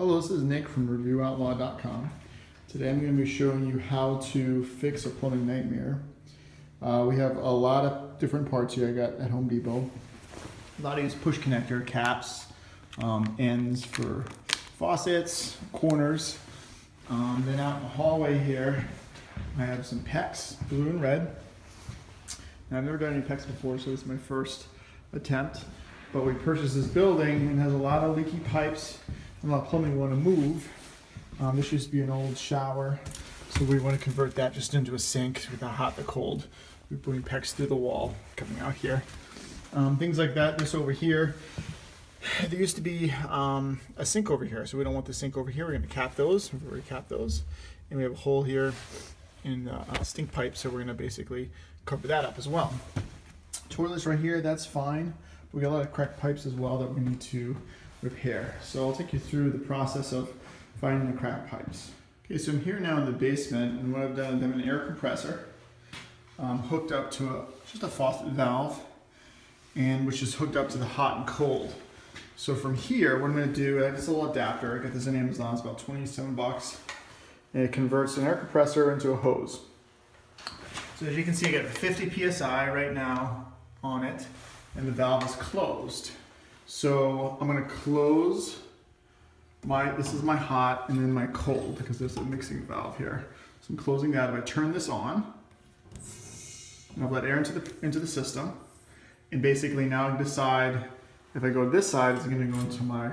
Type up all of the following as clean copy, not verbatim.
Hello, this is Nick from reviewoutlaw.com. Today I'm going to be showing you how to fix a plumbing nightmare. We have a lot of different parts here I got at Home Depot. A lot of these push connector caps, ends for faucets, corners. Then out in the hallway here I have some PEX, blue and red. Now, I've never done any PEX before, so this is my first attempt. But we purchased this building and it has a lot of leaky pipes and a lot of plumbing we want to move. This used to be an old shower, so we want to convert that just into a sink with the hot and the cold. We're putting PEX through the wall coming out here. Things like that. This over here, there used to be a sink over here, so we don't want the sink over here. We're going to cap those. We've already capped those. And we have a hole here in the stink pipe, so we're going to basically cover that up as well. Toilets right here, that's fine. We got a lot of cracked pipes as well that we need to repair. So I'll take you through the process of finding the cracked pipes. Okay, so I'm here now in the basement, and what I've done is I have an air compressor hooked up to just a faucet valve, and which is hooked up to the hot and cold. So from here, what I'm going to do, I have this little adapter. I got this on Amazon. It's about 27 bucks, and it converts an air compressor into a hose. So as you can see, I got 50 psi right now on it, and the valve is closed. So I'm going to close this is my hot and then my cold, because there's a mixing valve here. So I'm closing that. If I turn this on, and I'll let air into the system, and basically now I can decide if I go to this side, it's going to go into my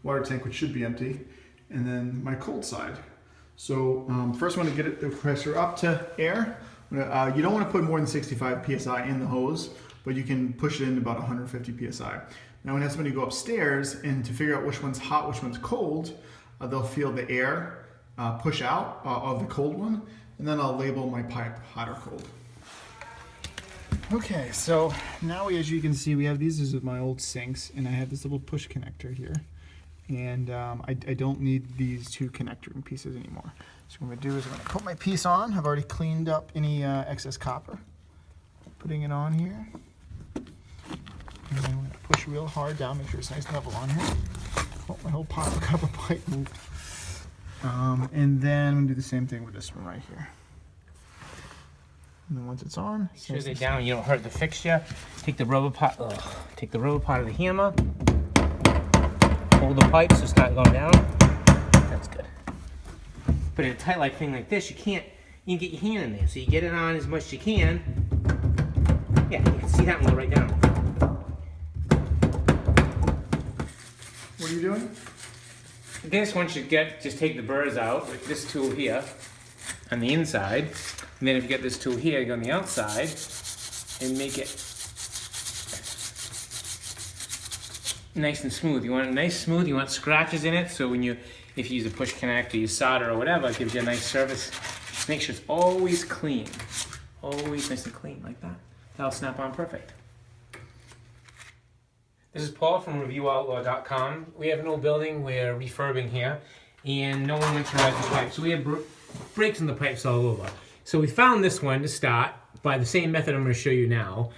water tank, which should be empty, and then my cold side. So first I want to get the compressor up to air. You don't want to put more than 65 psi in the hose, but you can push it in about 150 psi. Now when I have somebody go upstairs and to figure out which one's hot, which one's cold, they'll feel the air push out of the cold one, and then I'll label my pipe hot or cold. Okay, so now as you can see, we have these are my old sinks, and I have this little push connector here. And I don't need these two connector pieces anymore. So what I'm going to do is I'm going to put my piece on. I've already cleaned up any excess copper. Putting it on here. And then I'm going to push real hard down, make sure it's nice and level on here. Oh, my whole copper pipe moved. And then I'm going to do the same thing with this one right here. And then once it's on, make sure they're down, you don't hurt the fixture. Take the rubber part of the hammer. Hold the pipe so it's not going down. That's good. But in a tight like thing like this, you can get your hand in there. So you get it on as much as you can. Yeah, you can see that one go right down. What are you doing? This one should just take the burrs out with this tool here on the inside. And then if you get this tool here, go on the outside and make it nice and smooth. You want it nice, smooth. You want scratches in it, so if you use a push connector, you solder or whatever, it gives you a nice surface. Just make sure it's always clean, always nice and clean like that. That'll snap on perfect. This is Paul from reviewoutlaw.com. We have an old building we're refurbing here, and no one winterized the pipe, so we have breaks in the pipes all over. So we found this one to start by the same method I'm going to show you now.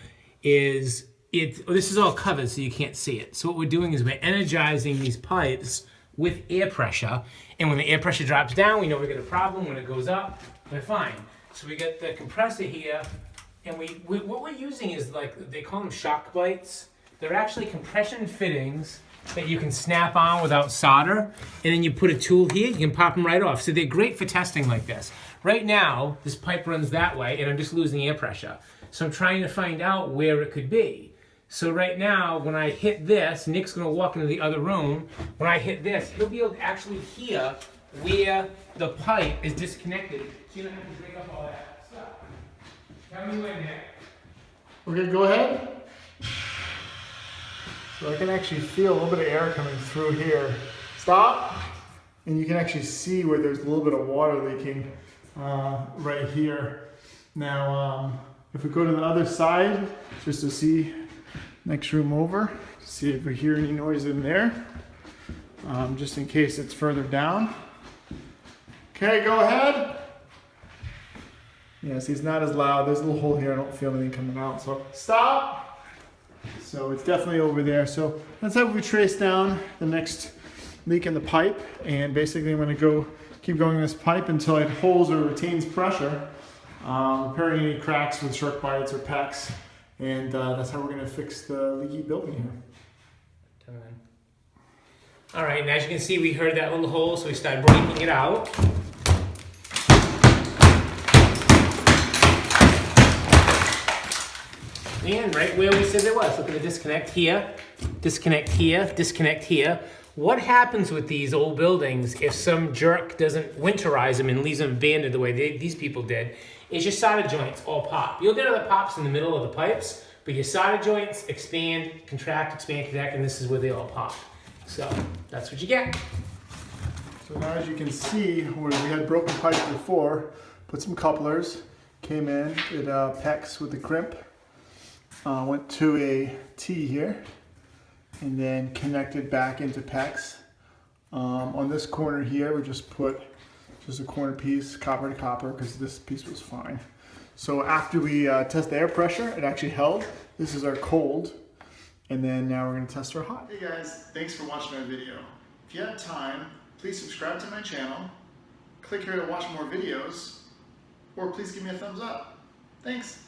This is all covered so you can't see it. So what we're doing is we're energizing these pipes with air pressure, and when the air pressure drops down, we know we got a problem. When it goes up, we're fine. So we get the compressor here, and what we're using is, like, they call them shock bites. They're actually compression fittings that you can snap on without solder, and then you put a tool here, you can pop them right off. So they're great for testing like this. Right now, this pipe runs that way, and I'm just losing air pressure. So I'm trying to find out where it could be. So right now, when I hit this, Nick's gonna walk into the other room. When I hit this, he'll be able to actually hear where the pipe is disconnected, so you don't have to break up all that stuff. Tell me when, Nick. Okay, go ahead. So I can actually feel a little bit of air coming through here. Stop. And you can actually see where there's a little bit of water leaking right here. Now, if we go to the other side, just to see next room over, see if we hear any noise in there, just in case it's further down. Okay, go ahead. Yeah, see, it's not as loud. There's a little hole here. I don't feel anything coming out. So stop. So it's definitely over there. So that's how we trace down the next leak in the pipe, and basically I'm going to keep going in this pipe until it holds or retains pressure, repairing any cracks with shark bites or pecks, and that's how we're going to fix the leaky building here. All right, and as you can see, we heard that little hole, so we started breaking it out. And right where we said it was, look at the disconnect here, disconnect here, disconnect here. What happens with these old buildings if some jerk doesn't winterize them and leaves them abandoned the way these people did, is your solder joints all pop. You'll get other pops in the middle of the pipes, but your solder joints expand, contract, and this is where they all pop. So that's what you get. So now as you can see, where we had broken pipes before, put some couplers, came in, it PEX with the crimp, went to a T here, and then connected back into PEX. On this corner here, we just put a corner piece, copper to copper, because this piece was fine. So after we test the air pressure, it actually held. This is our cold. And then now we're going to test our hot. Hey guys, thanks for watching our video. If you have time, please subscribe to my channel, click here to watch more videos, or please give me a thumbs up. Thanks.